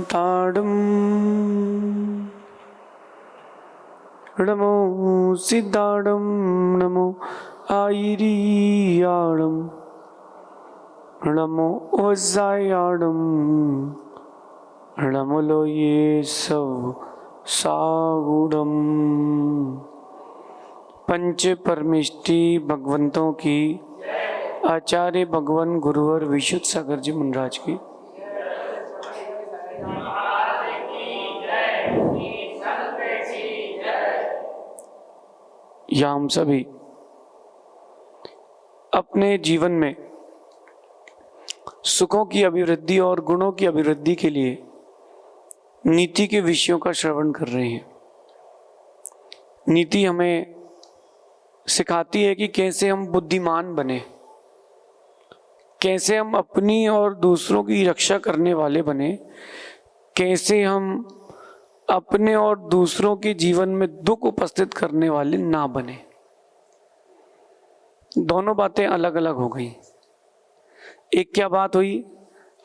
ताडम नमो सिद्धाडम नमो आयरियाडम नमो ओजायाडम नमो लोये सब सागुडम। पंच परमेष्टि भगवंतों की, आचार्य भगवान गुरुवर विशुद्ध सागर जी मुनराज की। या हम सभी अपने जीवन में सुखों की अभिवृद्धि और गुणों की अभिवृद्धि के लिए नीति के विषयों का श्रवण कर रहे हैं। नीति हमें सिखाती है कि कैसे हम बुद्धिमान बने, कैसे हम अपनी और दूसरों की रक्षा करने वाले बने, कैसे हम अपने और दूसरों के जीवन में दुख उपस्थित करने वाले ना बने। दोनों बातें अलग अलग हो गई। एक क्या बात हुई,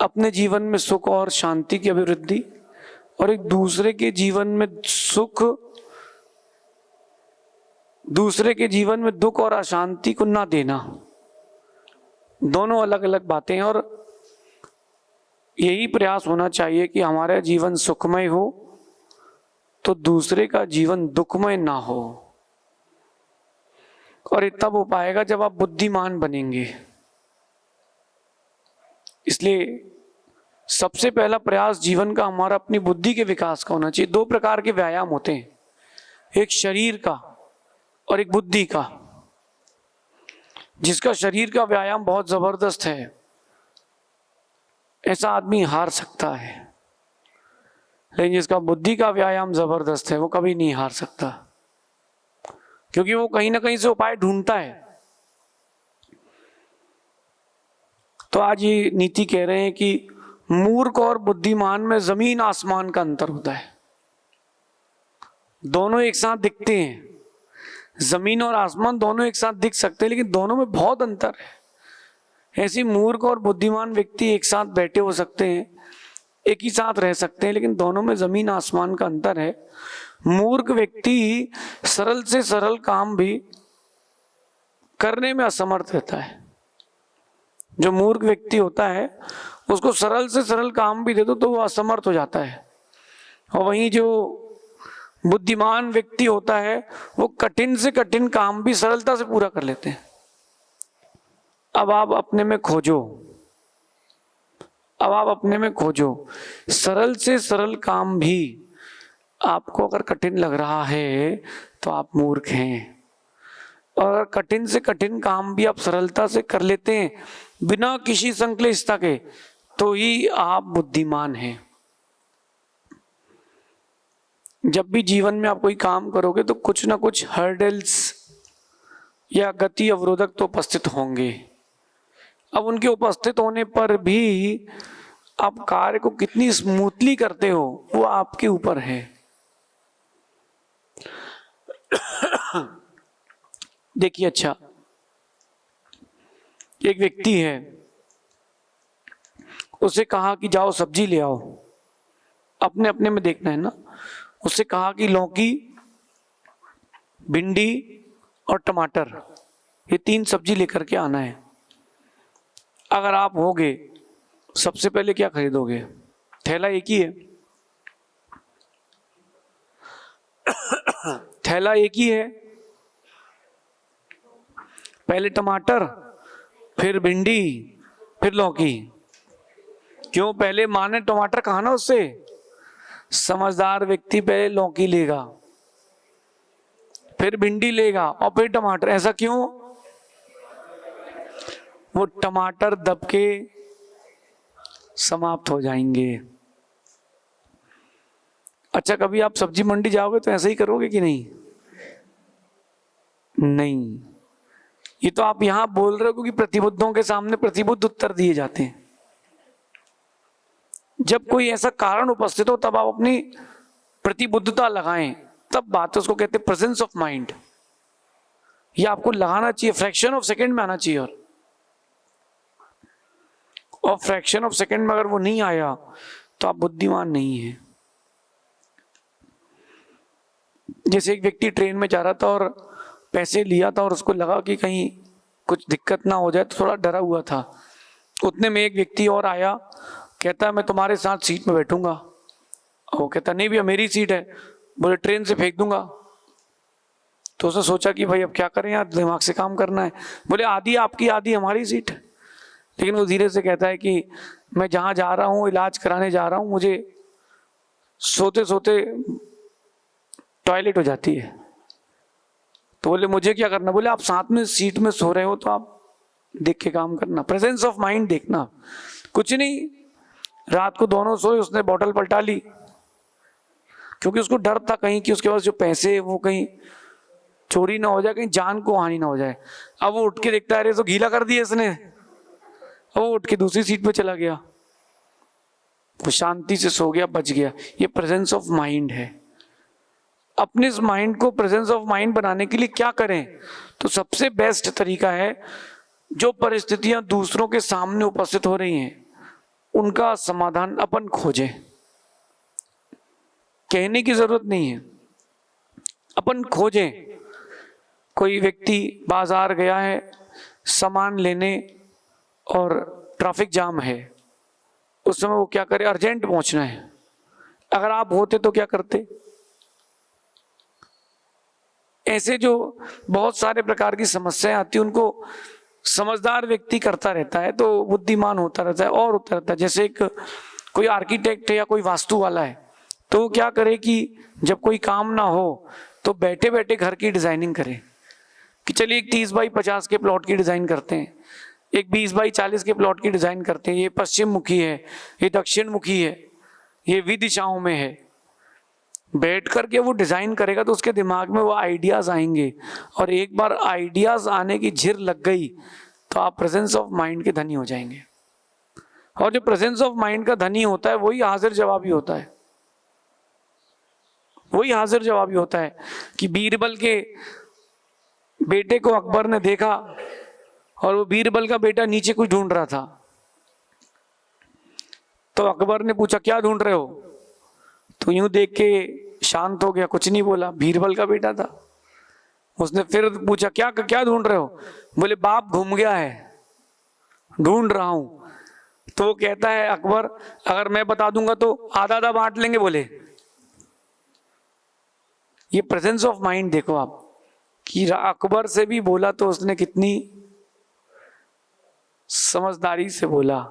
अपने जीवन में सुख और शांति की अभिवृद्धि, और एक दूसरे के जीवन में सुख, दूसरे के जीवन में दुख और अशांति को ना देना। दोनों अलग अलग बातें हैं और यही प्रयास होना चाहिए कि हमारा जीवन सुखमय हो तो दूसरे का जीवन दुखमय ना हो। और ये तब हो पाएगा जब आप बुद्धिमान बनेंगे। इसलिए सबसे पहला प्रयास जीवन का हमारा अपनी बुद्धि के विकास का होना चाहिए। दो प्रकार के व्यायाम होते हैं, एक शरीर का और एक बुद्धि का। जिसका शरीर का व्यायाम बहुत जबरदस्त है, ऐसा आदमी हार सकता है, लेकिन जिसका बुद्धि का व्यायाम जबरदस्त है वो कभी नहीं हार सकता, क्योंकि वो कहीं ना कहीं से उपाय ढूंढता है। तो आज ये नीति कह रहे हैं कि मूर्ख और बुद्धिमान में जमीन आसमान का अंतर होता है। दोनों एक साथ दिखते हैं, जमीन और आसमान दोनों एक साथ दिख सकते हैं, लेकिन दोनों में बहुत अंतर है। ऐसे मूर्ख और बुद्धिमान व्यक्ति एक साथ बैठे हो सकते हैं, एक ही साथ रह सकते हैं, लेकिन दोनों में जमीन आसमान का अंतर है। मूर्ख व्यक्ति सरल से सरल काम भी करने में असमर्थ रहता है। जो मूर्ख व्यक्ति होता है उसको सरल से सरल काम भी दे दो तो वो असमर्थ हो जाता है, और वहीं जो बुद्धिमान व्यक्ति होता है वो कठिन से कठिन काम भी सरलता से पूरा कर लेते हैं। अब आप अपने में खोजो, अब आप अपने में खोजो, सरल से सरल काम भी आपको अगर कठिन लग रहा है तो आप मूर्ख हैं, और कठिन से कठिन काम भी आप सरलता से कर लेते हैं बिना किसी संक्लिष्टता के, तो ही आप बुद्धिमान हैं। जब भी जीवन में आप कोई काम करोगे तो कुछ ना कुछ हर्डल्स या गति अवरोधक तो उपस्थित होंगे। अब उनके उपस्थित होने पर भी आप कार्य को कितनी स्मूथली करते हो वो आपके ऊपर है। देखिए, अच्छा, एक व्यक्ति है, उसे कहा कि जाओ सब्जी ले आओ, अपने अपने में देखना है ना। उससे कहा कि लौकी, भिंडी और टमाटर, ये 3 सब्जी लेकर के आना है। अगर आप होगे सबसे पहले क्या खरीदोगे? थैला एक ही है, थैला एक ही है। पहले टमाटर, फिर भिंडी, फिर लौकी। क्यों? पहले माँ ने टमाटर कहा ना उससे। समझदार व्यक्ति पहले लौकी लेगा, फिर भिंडी लेगा और फिर टमाटर। ऐसा क्यों? वो टमाटर दब के समाप्त हो जाएंगे। अच्छा, कभी आप सब्जी मंडी जाओगे तो ऐसा ही करोगे कि नहीं? नहीं, ये तो आप यहां बोल रहे हो क्योंकि प्रतिबुद्धों के सामने प्रतिबुद्ध उत्तर दिए जाते हैं। जब कोई ऐसा कारण उपस्थित हो तब आप अपनी प्रतिबुद्धता लगाएं, तब बात है, उसको कहते हैं प्रेजेंस ऑफ माइंड। ये आपको लगाना चाहिए, फ्रैक्शन ऑफ सेकंड में आना चाहिए। और फ्रैक्शन ऑफ सेकंड में अगर वो नहीं आया तो आप बुद्धिमान नहीं हैं। जैसे एक व्यक्ति ट्रेन में जा रहा था और पैसे लिया था और उसको लगा कि कहीं कुछ दिक्कत ना हो जाए, तो थोड़ा डरा हुआ था। उतने में एक व्यक्ति और आया, कहता मैं तुम्हारे साथ सीट में बैठूंगा। वो कहता नहीं भैया मेरी सीट है। बोले ट्रेन से फेंक दूंगा। तो उसने सोचा कि भाई अब क्या करें यार, दिमाग से काम करना है। बोले आधी आपकी आधी हमारी सीट। लेकिन वो धीरे से कहता है कि मैं जहाँ जा रहा हूँ, इलाज कराने जा रहा हूँ, मुझे सोते सोते टॉयलेट हो जाती है। तो बोले मुझे क्या करना? बोले आप साथ में सीट में सो रहे हो तो आप देख के काम करना, प्रेजेंस ऑफ माइंड देखना। कुछ नहीं, रात को दोनों सोए, उसने बोतल पलटा ली क्योंकि उसको डर था कहीं कि उसके पास जो पैसे है वो कहीं चोरी ना हो जाए, कहीं जान को हानि ना हो जाए। अब वो उठ के देखता है अरे तो गीला कर दिया इसने। अब वो उठ के दूसरी सीट पे चला गया, वो शांति से सो गया, बच गया। ये प्रेजेंस ऑफ माइंड है। अपने इस माइंड को प्रेजेंस ऑफ माइंड बनाने के लिए क्या करें? तो सबसे बेस्ट तरीका है, जो परिस्थितियां दूसरों के सामने उपस्थित हो रही हैं उनका समाधान अपन खोजें। कहने की जरूरत नहीं है, अपन खोजें। कोई व्यक्ति बाजार गया है सामान लेने और ट्रैफिक जाम है, उस समय वो क्या करे? अर्जेंट पहुंचना है। अगर आप होते तो क्या करते? ऐसे जो बहुत सारे प्रकार की समस्याएं आती हैं उनको समझदार व्यक्ति करता रहता है तो बुद्धिमान होता रहता है और होता रहता है। जैसे एक कोई आर्किटेक्ट है या कोई वास्तु वाला है, तो वो क्या करे कि जब कोई काम ना हो तो बैठे बैठे घर की डिजाइनिंग करे कि चलिए एक 30 बाई 50 के प्लॉट की डिजाइन करते हैं, एक 20 बाई 40 के प्लॉट की डिजाइन करते हैं। ये पश्चिम मुखी है, ये दक्षिण मुखी है, ये विदिशाओं में है। बैठ करके वो डिजाइन करेगा तो उसके दिमाग में वो आइडियाज आएंगे, और एक बार आइडियाज आने की झिर लग गई तो आप प्रेजेंस ऑफ माइंड के धनी हो जाएंगे। और जो प्रेजेंस ऑफ माइंड का धनी होता है वही हाजिर जवाबी होता है। वही हाजिर जवाबी होता है कि बीरबल के बेटे को अकबर ने देखा और वो बीरबल का बेटा नीचे कुछ ढूंढ रहा था। तो अकबर ने पूछा क्या ढूंढ रहे हो? तो यूं देख के शांत हो गया, कुछ नहीं बोला, बीरबल का बेटा था। उसने फिर पूछा क्या क्या ढूंढ रहे हो? बोले बाप घूम गया है, ढूंढ रहा हूं। तो वो कहता है अकबर अगर मैं बता दूंगा तो आधा आधा बांट लेंगे। बोले ये प्रेजेंस ऑफ माइंड देखो आप कि अकबर से भी बोला तो उसने कितनी समझदारी से बोला।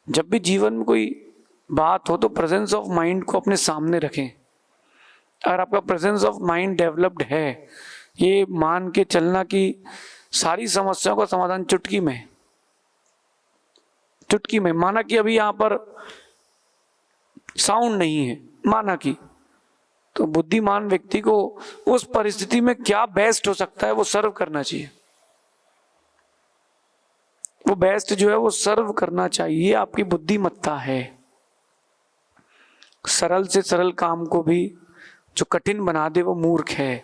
जब भी जीवन में कोई बात हो तो प्रेजेंस ऑफ माइंड को अपने सामने रखें। अगर आपका प्रेजेंस ऑफ माइंड डेवलप्ड है, ये मान के चलना कि सारी समस्याओं का समाधान चुटकी में माना कि अभी यहां पर साउंड नहीं है, माना कि, तो बुद्धिमान व्यक्ति को उस परिस्थिति में क्या बेस्ट हो सकता है वो सर्व करना चाहिए। वो बेस्ट जो है वो सर्व करना चाहिए। आपकी बुद्धिमत्ता है। सरल से सरल काम को भी जो कठिन बना दे वो मूर्ख है,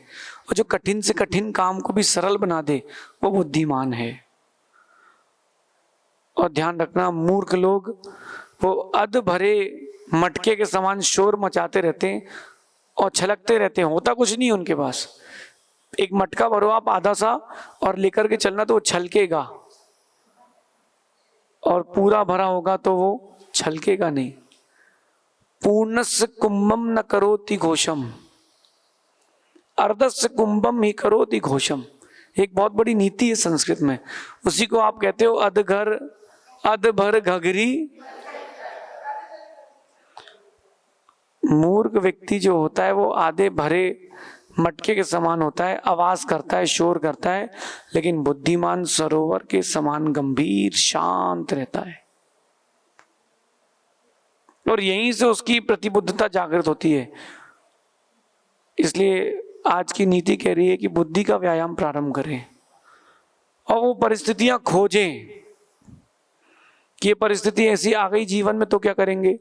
और जो कठिन से कठिन काम को भी सरल बना दे वो बुद्धिमान है। और ध्यान रखना, मूर्ख लोग वो अध भरे मटके के समान शोर मचाते रहते हैं और छलकते रहते हैं, होता कुछ नहीं उनके पास। एक मटका भरो आप आधा सा और लेकर के चलना तो वो छलकेगा, और पूरा भरा होगा तो वो छलकेगा नहीं। पूर्णस्य कुंभम न करोति घोषम, अर्धस्य कुंभम ही करोति घोषम। एक बहुत बड़ी नीति है संस्कृत में, उसी को आप कहते हो अधघर अधभर घघरी। मूर्ख व्यक्ति जो होता है वो आधे भरे मटके के समान होता है, आवाज करता है, शोर करता है, लेकिन बुद्धिमान सरोवर के समान गंभीर शांत रहता है। और यहीं से उसकी प्रतिबद्धता जागृत होती है। इसलिए आज की नीति कह रही है कि बुद्धि का व्यायाम प्रारंभ करें और वो परिस्थितियां खोजें कि ये परिस्थिति ऐसी आ गई जीवन में तो क्या करेंगे।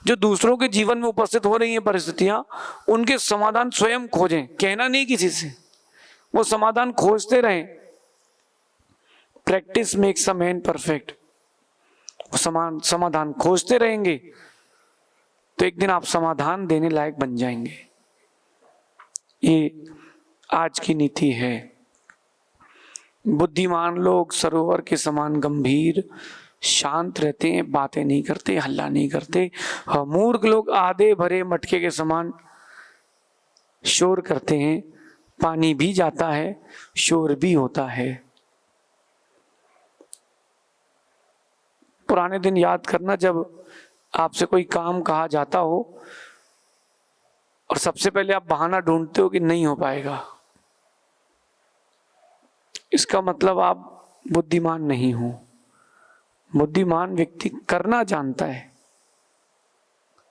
जो दूसरों के जीवन में उपस्थित हो रही हैं परिस्थितियां, उनके समाधान स्वयं खोजें, कहना नहीं किसी से, वो समाधान खोजते रहें। Practice makes a man perfect. वो समाधान खोजते रहेंगे तो एक दिन आप समाधान देने लायक बन जाएंगे। ये आज की नीति है। बुद्धिमान लोग सरोवर के समान गंभीर शांत रहते हैं, बातें नहीं करते, हल्ला नहीं करते। मूर्ख लोग आधे भरे मटके के समान शोर करते हैं, पानी भी जाता है, शोर भी होता है। पुराने दिन याद करना, जब आपसे कोई काम कहा जाता हो और सबसे पहले आप बहाना ढूंढते हो कि नहीं हो पाएगा, इसका मतलब आप बुद्धिमान नहीं हो। बुद्धिमान व्यक्ति करना जानता है।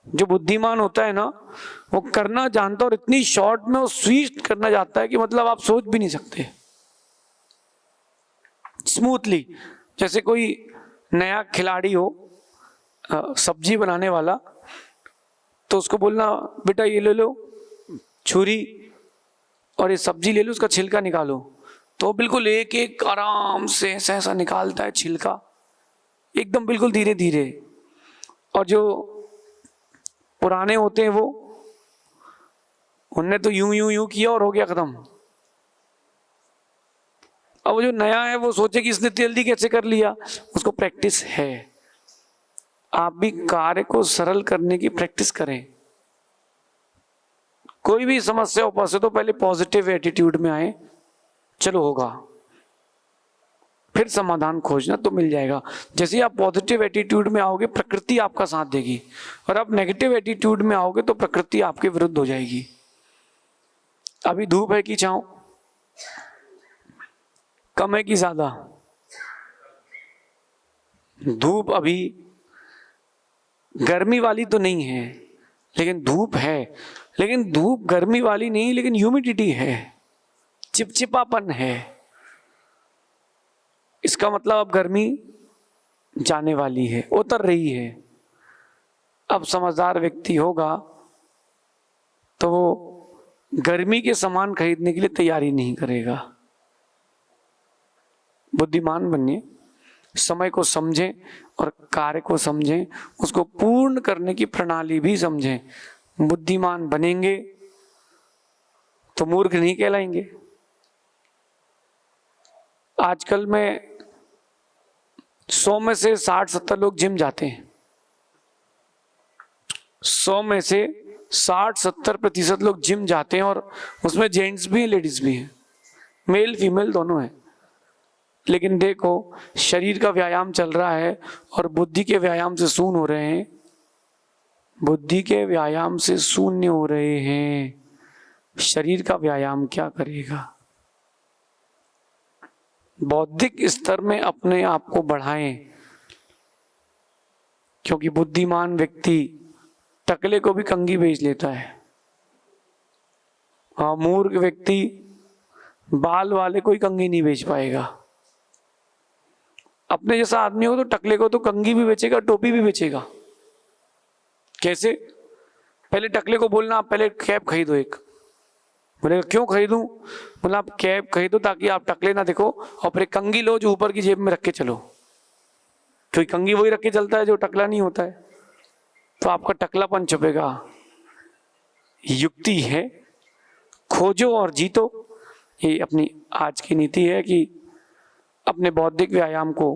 जो बुद्धिमान होता है ना, वो करना जानता है और इतनी शॉर्ट में वो स्विच करना चाहता है कि मतलब आप सोच भी नहीं सकते, स्मूथली। जैसे कोई नया खिलाड़ी हो, सब्जी बनाने वाला, तो उसको बोलना बेटा ये ले लो छुरी और ये सब्जी ले लो, उसका छिलका निकालो, तो बिल्कुल एक एक आराम से ऐसा निकालता है छिलका, एकदम बिल्कुल धीरे धीरे। और जो पुराने होते हैं वो, उनने तो यूं यूं यूं किया और हो गया खत्म। अब वो जो नया है वो सोचे कि इसने जल्दी कैसे कर लिया, उसको प्रैक्टिस है। आप भी कार्य को सरल करने की प्रैक्टिस करें। कोई भी समस्या उपस्थित हो, पहले पॉजिटिव एटीट्यूड में आए, चलो होगा, फिर समाधान खोजना तो मिल जाएगा। जैसे आप पॉजिटिव एटीट्यूड में आओगे, प्रकृति आपका साथ देगी, और आप नेगेटिव एटीट्यूड में आओगे तो प्रकृति आपके विरुद्ध हो जाएगी। अभी धूप है कि छांव, कम है कि ज्यादा? धूप अभी गर्मी वाली तो नहीं है, लेकिन धूप है। लेकिन धूप गर्मी वाली नहीं, लेकिन ह्यूमिडिटी है, चिपचिपापन है। इसका मतलब अब गर्मी जाने वाली है, उतर रही है। अब समझदार व्यक्ति होगा तो वो गर्मी के सामान खरीदने के लिए तैयारी नहीं करेगा। बुद्धिमान बनिए, समय को समझें और कार्य को समझें, उसको पूर्ण करने की प्रणाली भी समझें। बुद्धिमान बनेंगे तो मूर्ख नहीं कहलाएंगे। आजकल में 100 में से 60-70 लोग जिम जाते हैं। 100 में से 60-70% लोग जिम जाते हैं, और उसमें जेंट्स भी हैं, लेडीज भी हैं, मेल फीमेल दोनों हैं। लेकिन देखो, शरीर का व्यायाम चल रहा है और बुद्धि के व्यायाम से शून्य हो रहे हैं। बुद्धि के व्यायाम से शून्य हो रहे हैं, शरीर का व्यायाम क्या करेगा? बौद्धिक स्तर में अपने आप को बढ़ाएं, क्योंकि बुद्धिमान व्यक्ति टकले को भी कंघी बेच लेता है। हाँ, मूर्ख व्यक्ति बाल वाले कोई कंघी नहीं बेच पाएगा। अपने जैसा आदमी हो तो टकले को तो कंघी भी बेचेगा, टोपी भी बेचेगा। कैसे? पहले टकले को बोलना आप पहले कैप खरीदो एक। बोले क्यों खरीदूं? बोला आप कैप खरीदो ताकि आप टकले ना देखो, और फिर कंघी लो जो ऊपर की जेब में रख के चलो, क्योंकि कंघी वही रख के चलता है जो टकला नहीं होता है, तो आपका टकलापन छुपेगा। युक्ति है, खोजो और जीतो। ये अपनी आज की नीति है कि अपने बौद्धिक व्यायाम को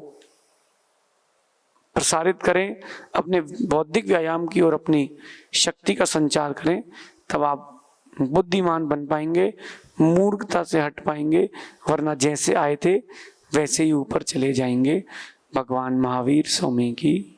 प्रसारित करें, अपने बौद्धिक व्यायाम की और अपनी शक्ति का संचार करें, तब आप बुद्धिमान बन पाएंगे, मूर्खता से हट पाएंगे, वरना जैसे आए थे वैसे ही ऊपर चले जाएंगे। भगवान महावीर स्वामी की